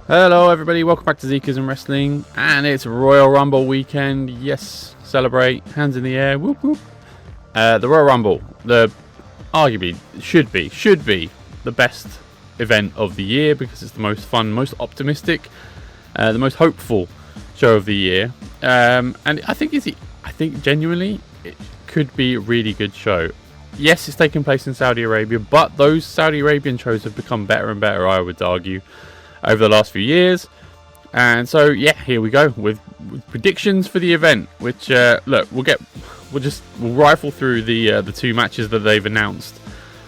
Hello everybody, welcome back to Zekism Wrestling, and it's Royal Rumble weekend. Yes, celebrate, hands in the air, whoop whoop. The Royal Rumble, the arguably should be the best event of the year because it's the most fun, most optimistic, the most hopeful show of the year. And I think genuinely it could be a really good show. Yes, it's taking place in Saudi Arabia, but those Saudi Arabian shows have become better and better, I would argue, over the last few years. And so yeah, here we go with predictions for the event, which look, we'll rifle through the two matches that they've announced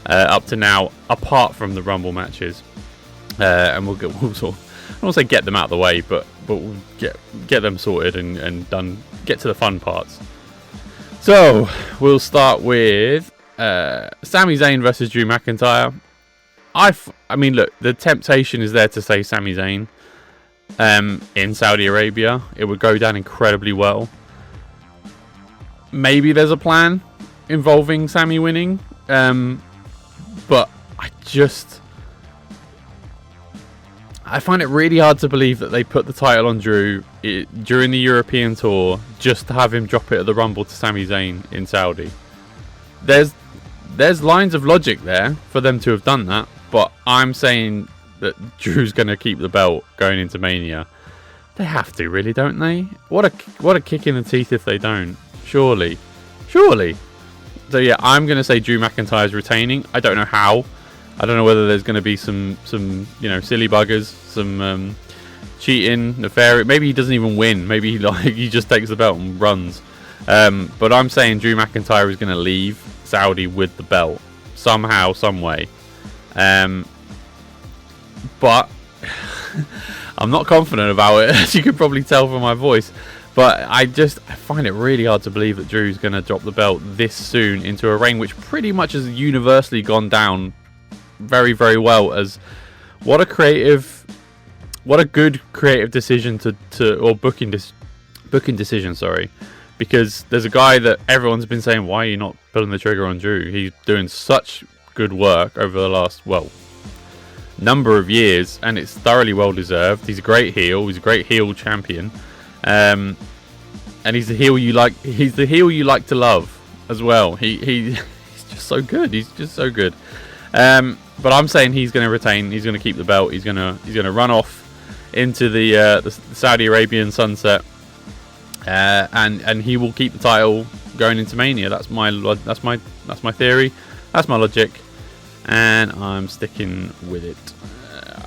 up to now, apart from the Rumble matches, and we'll sort of, I don't want to say get them out of the way, but we'll get them sorted and done, get to the fun parts. So we'll start with Sami Zayn versus Drew McIntyre. I mean, look, the temptation is there to say Sami Zayn in Saudi Arabia. It would go down incredibly well. Maybe there's a plan involving Sami winning, but I find it really hard to believe that they put the title on Drew during the European tour just to have him drop it at the Rumble to Sami Zayn in Saudi. There's lines of logic there for them to have done that. But I'm saying that Drew's going to keep the belt going into Mania. They have to, really, don't they? What a kick in the teeth if they don't. Surely. So yeah, I'm going to say Drew McIntyre's retaining. I don't know how. I don't know whether there's going to be some silly buggers, some cheating, nefarious. Maybe he doesn't even win. Maybe he just takes the belt and runs. But I'm saying Drew McIntyre is going to leave Saudi with the belt somehow, some way. But I'm not confident about it, as you can probably tell from my voice. But I find it really hard to believe that Drew's going to drop the belt this soon into a reign which pretty much has universally gone down very, very well as what a good creative decision or booking decision, sorry. Because there's a guy that everyone's been saying, why are you not pulling the trigger on Drew? He's doing such good work over the last number of years, and it's thoroughly well deserved. He's a great heel. He's a great heel champion, and he's the heel you like. He's the heel you like to love as well. He's just so good. He's just so good. But I'm saying he's going to retain. He's going to keep the belt. He's going to run off into the Saudi Arabian sunset, and he will keep the title going into Mania. That's my theory. That's my logic. And I'm sticking with it.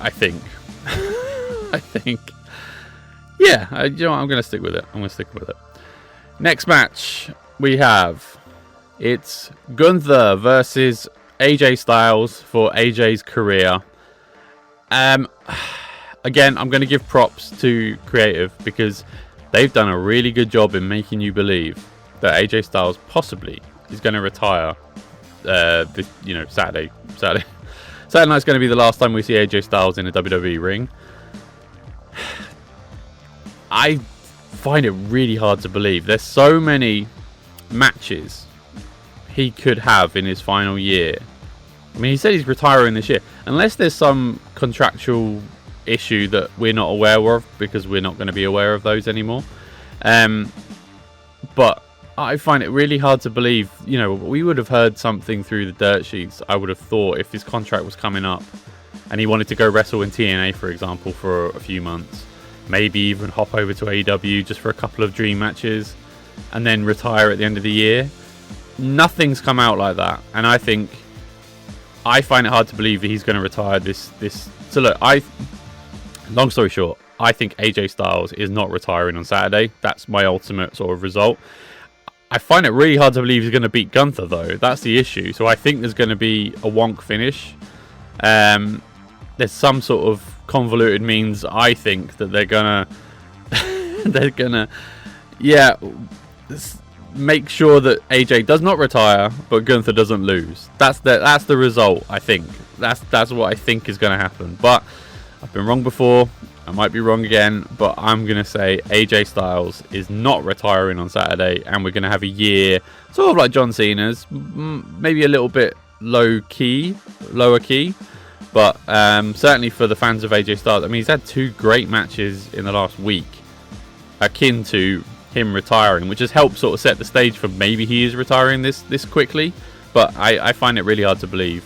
I think. Yeah, I'm going to stick with it. Next match we have. It's Gunther versus AJ Styles for AJ's career. Again, I'm going to give props to creative because they've done a really good job in making you believe that AJ Styles possibly is going to retire. Saturday night's going to be the last time we see AJ Styles in a WWE ring. I find it really hard to believe. There's so many matches he could have in his final year. I mean, he said he's retiring this year. Unless there's some contractual issue that we're not aware of, because we're not going to be aware of those anymore. But I find it really hard to believe. We would have heard something through the dirt sheets, I would have thought, if his contract was coming up and he wanted to go wrestle in TNA, for example, for a few months. Maybe even hop over to AEW just for a couple of dream matches and then retire at the end of the year. Nothing's come out like that. And I find it hard to believe that he's going to retire this. So look, long story short, I think AJ Styles is not retiring on Saturday. That's my ultimate sort of result. I find it really hard to believe he's going to beat Gunther, though. That's the issue. So I think there's going to be a wonk finish. There's some sort of convoluted means, I think, that they're gonna make sure that AJ does not retire, but Gunther doesn't lose. That's the result. I think that's what I think is going to happen. But I've been wrong before. I might be wrong again, but I'm going to say AJ Styles is not retiring on Saturday, and we're going to have a year sort of like John Cena's, maybe a little bit lower key, But certainly for the fans of AJ Styles, I mean, he's had 2 great matches in the last week, akin to him retiring, which has helped sort of set the stage for maybe he is retiring this quickly. But I find it really hard to believe.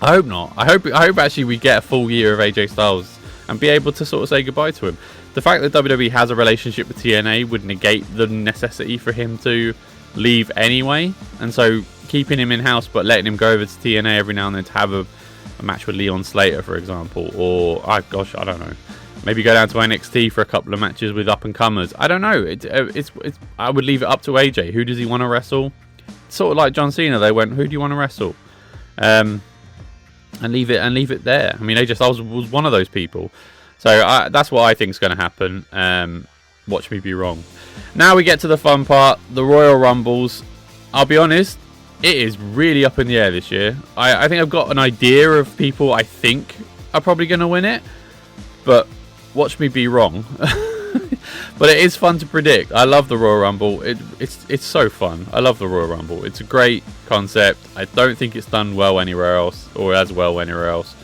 I hope not. I hope actually we get a full year of AJ Styles and be able to sort of say goodbye to him. The fact that WWE has a relationship with TNA would negate the necessity for him to leave anyway, and so keeping him in-house but letting him go over to TNA every now and then to have a match with Leon Slater, for example, or I don't know, maybe go down to NXT for a couple of matches with up-and-comers. I don't know. It's I would leave it up to AJ. Who does he want to wrestle? Sort of like John Cena, they went, who do you want to wrestle? And leave it there. I mean, AJ Styles was one of those people. So that's what I think is going to happen. Watch me be wrong. Now we get to the fun part, the Royal Rumbles. I'll be honest, it is really up in the air this year. I think I've got an idea of people I think are probably going to win it, but watch me be wrong. But it is fun to predict. I love the Royal Rumble. It's so fun. I love the Royal Rumble. It's a great concept. I don't think it's done well anywhere else, or as well anywhere else.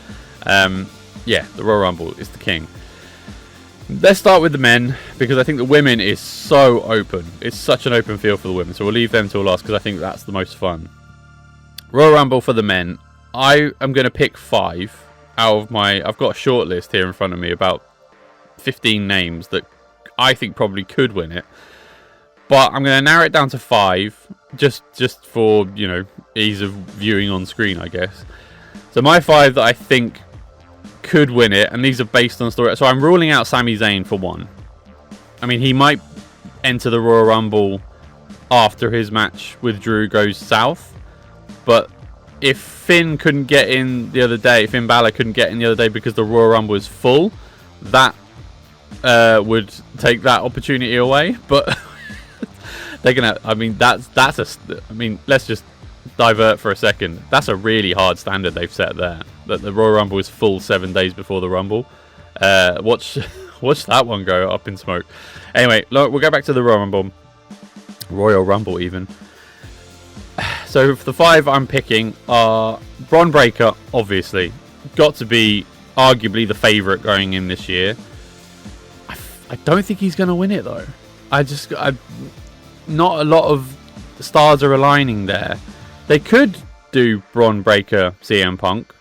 Yeah, the Royal Rumble is the king. Let's start with the men, because I think the women is so open. It's such an open field for the women, so we'll leave them till last because I think that's the most fun. Royal Rumble for the men. I am going to pick 5 out of my... I've got a short list here in front of me, about 15 names that I think probably could win it. But I'm going to narrow it down to 5, just for, you know, ease of viewing on screen, I guess. So my 5 that I think could win it, and these are based on story. So I'm ruling out Sami Zayn for 1. I mean, he might enter the Royal Rumble after his match with Drew goes south, but if Finn couldn't get in the other day, Finn Balor couldn't get in the other day because the Royal Rumble was full, that would take that opportunity away. But they're gonna. I mean, I mean, let's just divert for a second. That's a really hard standard they've set there. That the Royal Rumble is full 7 days before the Rumble. Watch that one go up in smoke. Anyway, look, we'll go back to the Royal Rumble even. So for the 5 I'm picking are Bron Breakker, obviously. Got to be arguably the favourite going in this year. I don't think he's going to win it though. Not a lot of stars are aligning there. They could do Bron Breakker CM Punk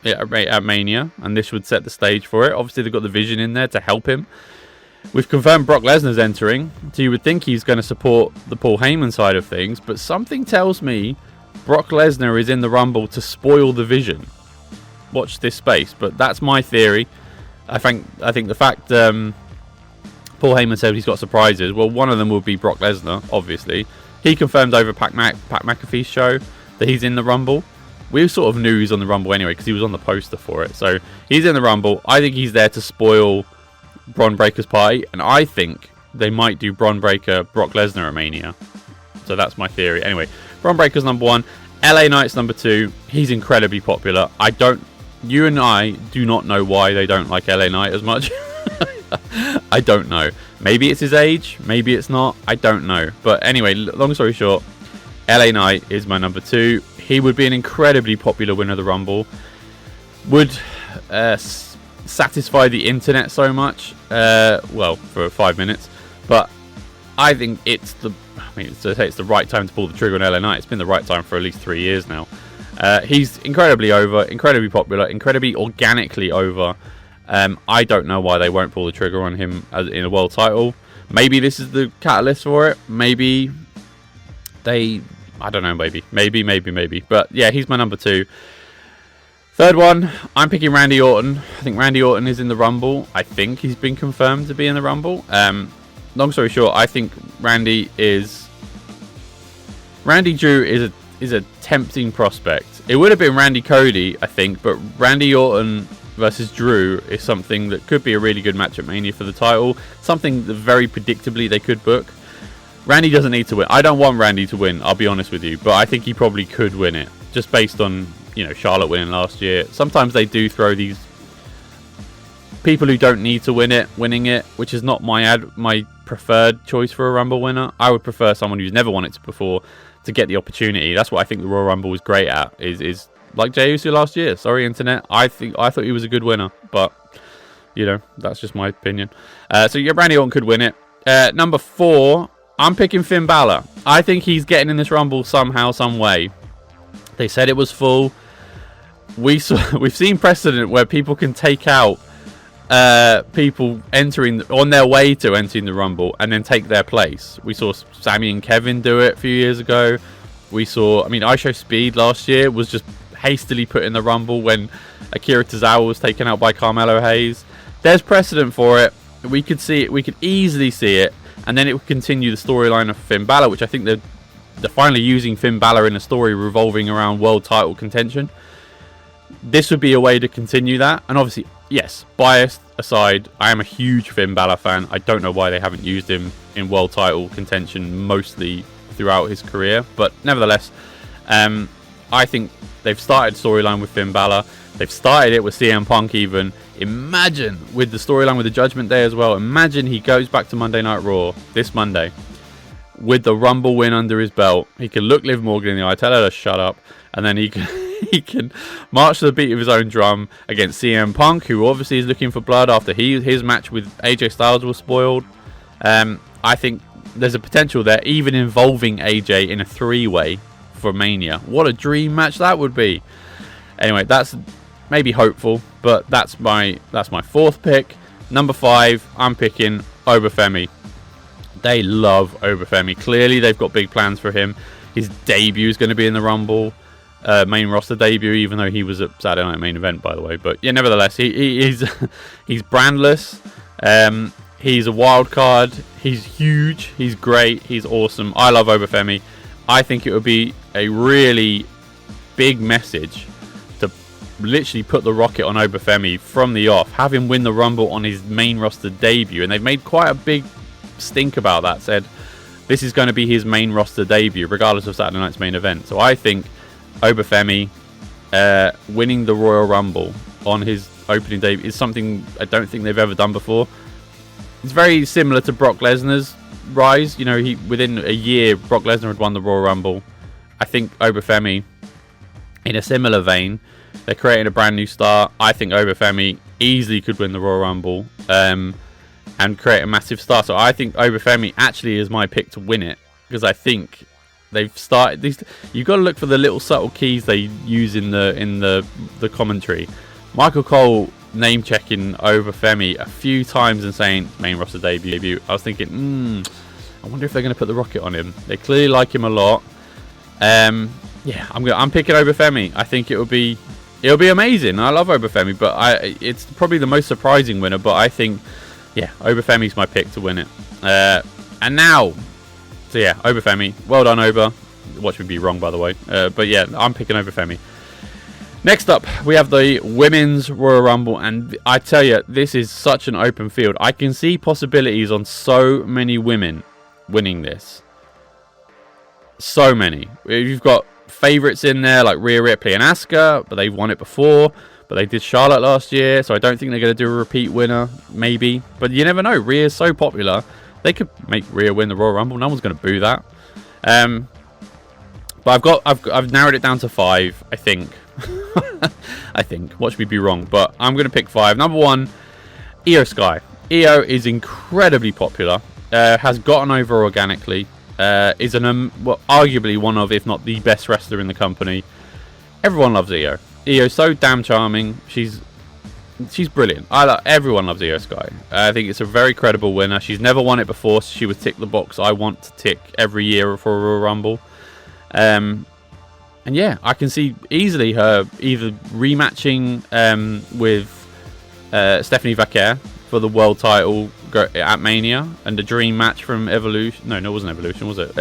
at Mania, and this would set the stage for it. Obviously they've got the Vision in there to help him. We've confirmed Brock Lesnar's entering, so you would think he's going to support the Paul Heyman side of things, but something tells me Brock Lesnar is in the Rumble to spoil the Vision. Watch this space, but that's my theory. I think the fact Paul Heyman said he's got surprises, well, one of them will be Brock Lesnar, obviously. He confirmed over Pat McAfee's show that he's in the Rumble. We sort of knew he was on the Rumble anyway because he was on the poster for it. So he's in the Rumble. I think he's there to spoil Bron Breakker's party, and I think they might do Bron Breakker, Brock Lesnar at Mania. So that's my theory. Anyway, Bron Breakker's number 1. LA Knight's number 2. He's incredibly popular. You and I do not know why they don't like LA Knight as much. I don't know. Maybe it's his age. Maybe it's not. I don't know. But anyway, long story short, LA Knight is my number 2. He would be an incredibly popular winner of the Rumble. Would satisfy the internet so much. Well, for 5 minutes. But I think it's the right time to pull the trigger on LA Knight. It's been the right time for at least 3 years now. He's incredibly over, incredibly popular, incredibly organically over. I don't know why they won't pull the trigger on him in a world title. Maybe this is the catalyst for it. Maybe I don't know, maybe. But yeah, he's my number 2. Third one, I'm picking Randy Orton. I think Randy Orton is in the Rumble. I think he's been confirmed to be in the Rumble. Long story short, I think Randy Drew is a tempting prospect. It would have been Randy Cody, I think, but Randy Orton versus Drew is something that could be a really good match at Mania for the title. Something that very predictably they could book. Randy doesn't need to win. I don't want Randy to win, I'll be honest with you, but I think he probably could win it, just based on, you know, Charlotte winning last year. Sometimes they do throw these people who don't need to winning it, which is not my preferred choice for a Rumble winner. I would prefer someone who's never won it before to get the opportunity. That's what I think the Royal Rumble is great at, is like Jey Uso last year. Sorry, internet. I thought he was a good winner, but you know, that's just my opinion. So yeah, Randy Orton could win it. Number 4, I'm picking Finn Balor. I think he's getting in this Rumble somehow, some way. They said it was full. We've seen precedent where people can take out people entering on their way to entering the Rumble and then take their place. We saw Sami and Kevin do it a few years ago. We saw, ISHO Speed last year was just hastily put in the Rumble when Akira Tozawa was taken out by Carmelo Hayes. There's precedent for it. We could see it. We could easily see it, and then it would continue the storyline of Finn Balor, which I think they're finally using Finn Balor in a story revolving around world title contention. This would be a way to continue that, and obviously, yes, bias aside, I am a huge Finn Balor fan. I don't know why they haven't used him in world title contention mostly throughout his career, but nevertheless, I think they've started storyline with Finn Balor. They've started it with CM Punk even. Imagine with the storyline with the Judgment Day as well. Imagine he goes back to Monday Night Raw this Monday with the Rumble win under his belt. He can look Liv Morgan in the eye, tell her to shut up, and then he can march to the beat of his own drum against CM Punk, who obviously is looking for blood after his match with AJ Styles was spoiled. I think there's a potential there, even involving AJ in a 3-way for Mania. What a dream match that would be. Anyway, that's maybe hopeful, but that's my 4th pick. Number 5, I'm picking Obafemi. They love Obafemi. Clearly, they've got big plans for him. His debut is going to be in the Rumble, main roster debut, even though he was at Saturday Night Main Event, by the way. But yeah, nevertheless, he's brandless. He's a wild card. He's huge. He's great. He's awesome. I love Obafemi. I think it would be a really big message to literally put the rocket on Obafemi from the off. Have him win the Rumble on his main roster debut. And they've made quite a big stink about that. Said this is going to be his main roster debut, regardless of Saturday Night's main event. So I think Obafemi winning the Royal Rumble on his opening debut is something I don't think they've ever done before. It's very similar to Brock Lesnar's rise. You know, within a year, Brock Lesnar had won the Royal Rumble. I think Obafemi, in a similar vein, they're creating a brand new star. I think Obafemi easily could win the Royal Rumble and create a massive star. So I think Obafemi actually is my pick to win it, because I think they've started these. You've got to look for the little subtle keys they use in the commentary. Michael Cole name checking Obafemi a few times and saying main roster debut. I was thinking, I wonder if they're going to put the rocket on him. They clearly like him a lot. Yeah, I'm picking Obafemi. I think it'll be amazing. I love Obafemi, but it's probably the most surprising winner. But I think, yeah, Obafemi's my pick to win it. And now, so yeah, Obafemi. Well done, Oba. Watch me be wrong, by the way. But yeah, I'm picking Obafemi. Next up, we have the Women's Royal Rumble, and I tell you, this is such an open field. I can see possibilities on so many women winning this. So many. You've got favourites in there like Rhea Ripley and Asuka, but they've won it before. But they did Charlotte last year, so I don't think they're going to do a repeat winner, maybe. But you never know. Rhea's so popular, they could make Rhea win the Royal Rumble. No one's going to boo that. But I've narrowed it down to 5, I think. I think. Watch me be wrong, but I'm going to pick 5. Number 1, Io Sky. Io is incredibly popular. Has gotten over organically. Is arguably one of, if not the best wrestler in the company. Everyone loves Io. Io's so damn charming. She's brilliant. Everyone loves Io Sky. I think it's a very credible winner. She's never won it before, so she would tick the box I want to tick every year for a Royal Rumble. And yeah, I can see easily her either rematching with Stephanie Vaquer for the world title at Mania, and the dream match from Evolution. No, it wasn't Evolution, was it?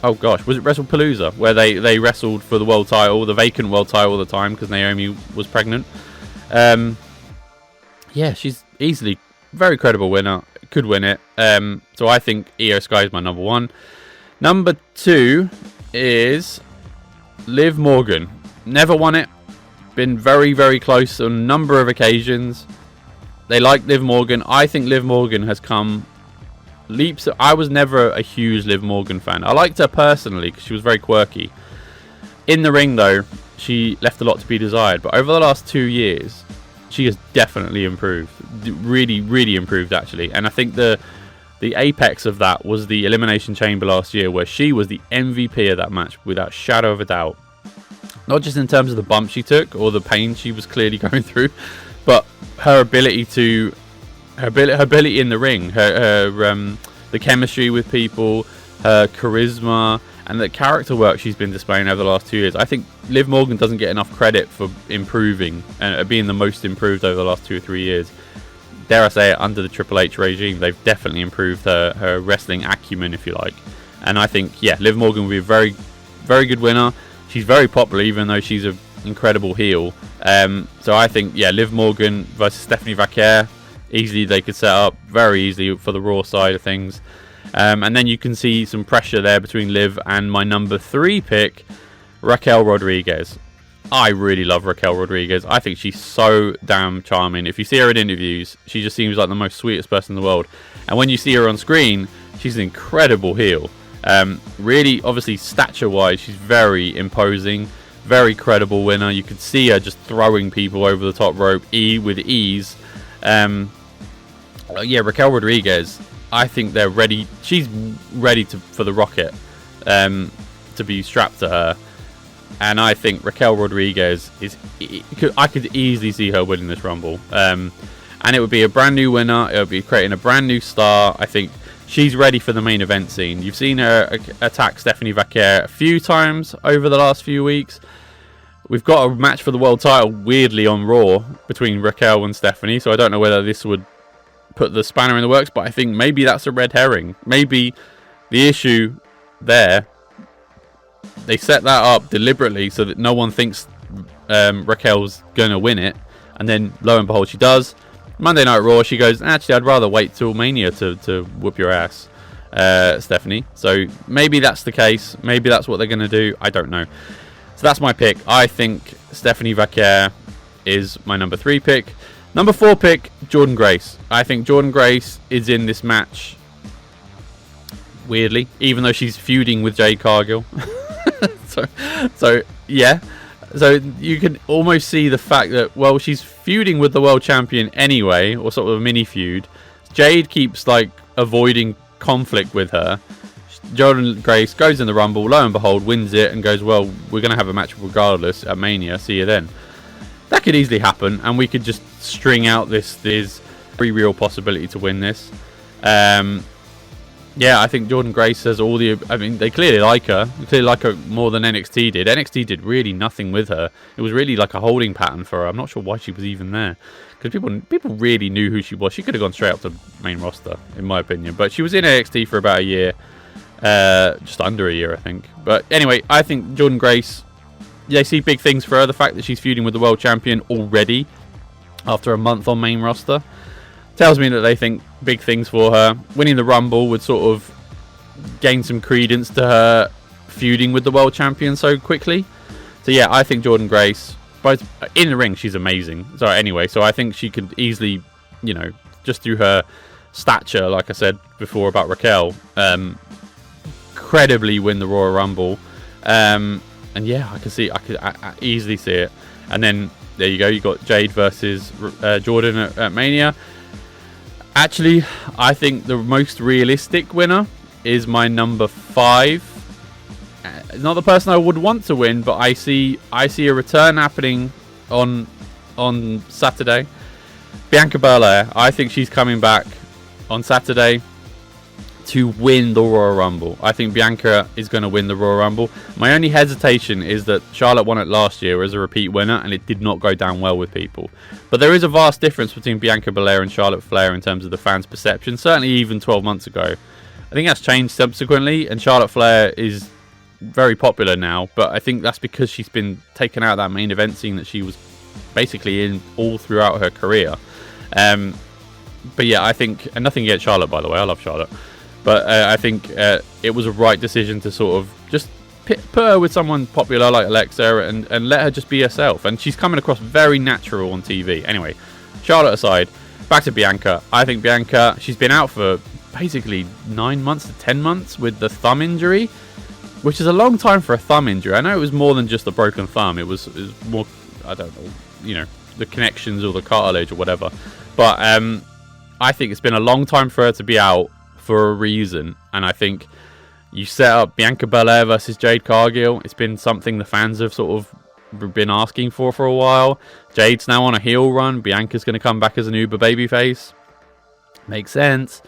Oh gosh, was it WrestlePalooza, where they wrestled for the world title, the vacant world title at the time, because Naomi was pregnant. Yeah, she's easily very credible winner, could win it. So I think Io Sky is my number 1. Number 2 is Liv Morgan. Never won it. Been very, very close on a number of occasions. They like Liv Morgan. I think Liv Morgan has come leaps. I was never a huge Liv Morgan fan. I liked her personally because she was very quirky. In the ring, though, she left a lot to be desired. But over the last 2 years, she has definitely improved. Really, really improved, actually. And I think the apex of that was the Elimination Chamber last year, where she was the MVP of that match without shadow of a doubt. Not just in terms of the bump she took or the pain she was clearly going through, but her ability in the ring, the chemistry with people, her charisma, and the character work she's been displaying over the last 2 years. I think Liv Morgan doesn't get enough credit for improving and being the most improved over the last 2 or 3 years. Dare I say it, under the Triple H regime, they've definitely improved her wrestling acumen, if you like. And I think, yeah, Liv Morgan will be a very, very good winner. She's very popular, even though she's an incredible heel. So I think, yeah, Liv Morgan versus Stephanie Vaquer, easily they could set up very easily for the Raw side of things. And then you can see some pressure there between Liv and my number 3 pick, Raquel Rodriguez. I really love Raquel Rodriguez. I think she's so damn charming. If you see her in interviews, she just seems like the most sweetest person in the world. And when you see her on screen, she's an incredible heel. Really, obviously, stature-wise, she's very imposing, very credible winner. You could see her just throwing people over the top rope with ease. Yeah, Raquel Rodriguez, I think they're ready. She's ready for the rocket to be strapped to her. And I think Raquel Rodriguez I could easily see her winning this Rumble. And it would be a brand new winner. It would be creating a brand new star. I think she's ready for the main event scene. You've seen her attack Stephanie Vaquer a few times over the last few weeks. We've got a match for the world title, weirdly, on Raw between Raquel and Stephanie. So I don't know whether this would put the spanner in the works, but I think maybe that's a red herring. Maybe the issue there, they set that up deliberately so that no one thinks Raquel's going to win it. And then, lo and behold, she does. Monday Night Raw, she goes, actually, I'd rather wait till Mania to whoop your ass, Stephanie. So maybe that's the case. Maybe that's what they're going to do. I don't know. So that's my pick. I think Stephanie Vaquer is my number 3 pick. Number 4 pick, Jordynne Grace. I think Jordynne Grace is in this match, weirdly, even though she's feuding with Jade Cargill. so yeah. So you can almost see the fact that, well, she's feuding with the world champion anyway, or sort of a mini feud. Jade keeps avoiding conflict with her. Jordynne Grace goes in the Rumble, lo and behold, wins it and goes, well, we're going to have a match regardless at Mania. See you then. That could easily happen, and we could just string out this very real possibility to win this. Yeah, I think Jordynne Grace has all the... I mean, they clearly like her. They clearly like her more than NXT did. NXT did really nothing with her. It was really like a holding pattern for her. I'm not sure why she was even there. Because people really knew who she was. She could have gone straight up to main roster, in my opinion. But she was in NXT for about a year. Just under a year, I think. But anyway, I think Jordynne Grace... They see big things for her. The fact that she's feuding with the world champion already after a month on main roster tells me that they think big things for her. Winning the Rumble would sort of gain some credence to her feuding with the world champion so quickly. So yeah, I think Jordynne Grace, but in the ring, she's amazing. So anyway, so I think she could easily, just through her stature, like I said before about Raquel, credibly win the Royal Rumble. And yeah, I could easily see it. And then there you go. You got Jade versus Jordynne at Mania. Actually, I think the most realistic winner is my number 5. Not the person I would want to win, but I see a return happening on Saturday. Bianca Belair. I think she's coming back on Saturday to win the Royal Rumble. I think Bianca is going to win the Royal Rumble. My only hesitation is that Charlotte won it last year as a repeat winner, and it did not go down well with people. But there is a vast difference between Bianca Belair and Charlotte Flair in terms of the fans' perception, certainly even 12 months ago. I think that's changed subsequently, and Charlotte Flair is very popular now, but I think that's because she's been taken out of that main event scene that she was basically in all throughout her career. But yeah, I think, and nothing against Charlotte, by the way, I love Charlotte. But I think it was a right decision to sort of just put her with someone popular like Alexa and let her just be herself. And she's coming across very natural on TV. Anyway, Charlotte aside, back to Bianca. I think Bianca, she's been out for basically 9 months to 10 months with the thumb injury. which is a long time for a thumb injury. I know it was more than just a broken thumb. It was more, I don't know, you know, the connections or the cartilage or whatever. But I think it's been a long time for her to be out for a reason. And I think you set up Bianca Belair versus Jade Cargill. It's been something the fans have sort of been asking for a while. Jade's now on a heel run. Bianca's going to come back as an uber babyface. Makes sense.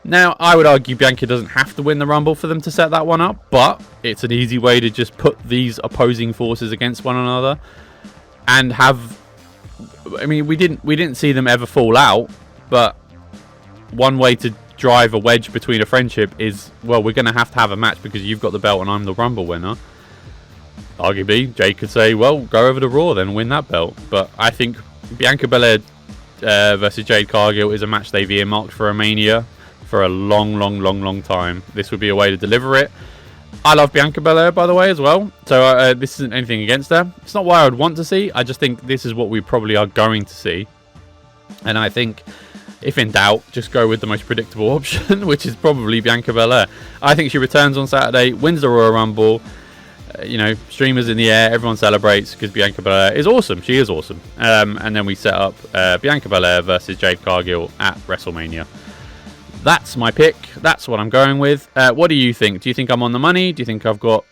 Now, I would argue Bianca doesn't have to win the Rumble for them to set that one up, but it's an easy way to just put these opposing forces against one another and have... I mean, we didn't see them ever fall out, but one way to drive a wedge between a friendship is, well, we're going to have a match because you've got the belt and I'm the Rumble winner. Arguably, Jade could say, well, go over to Raw then and win that belt. But I think Bianca Belair versus Jade Cargill is a match they've earmarked for a Mania for a long time. This would be a way to deliver it. I love Bianca Belair, by the way, as well. So this isn't anything against her. It's not what I would want to see. I just think this is what we probably are going to see. And I think, if in doubt, just go with the most predictable option, which is probably Bianca Belair. I think she returns on Saturday, wins the Royal Rumble. You know, streamers in the air, everyone celebrates because Bianca Belair is awesome. She is awesome. And then we set up Bianca Belair versus Jade Cargill at WrestleMania. That's my pick. That's what I'm going with. What do you think? Do you think I'm on the money? Do you think I've got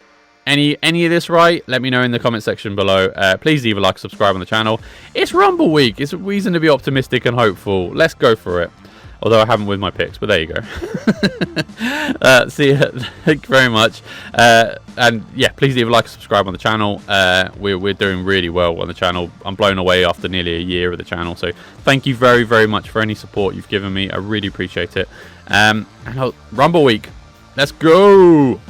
any of this right? Let me know in the comment section below. Please leave a like, subscribe on the channel. It's Rumble week. It's a reason to be optimistic and hopeful. Let's go for it. Although I haven't with my picks, but there you go. See you. Thank you very much. And yeah, please leave a like and subscribe on the channel. We're doing really well on the channel. I'm blown away after nearly a year of the channel. So thank you very much for any support you've given me. I really appreciate it. And Rumble week. Let's go.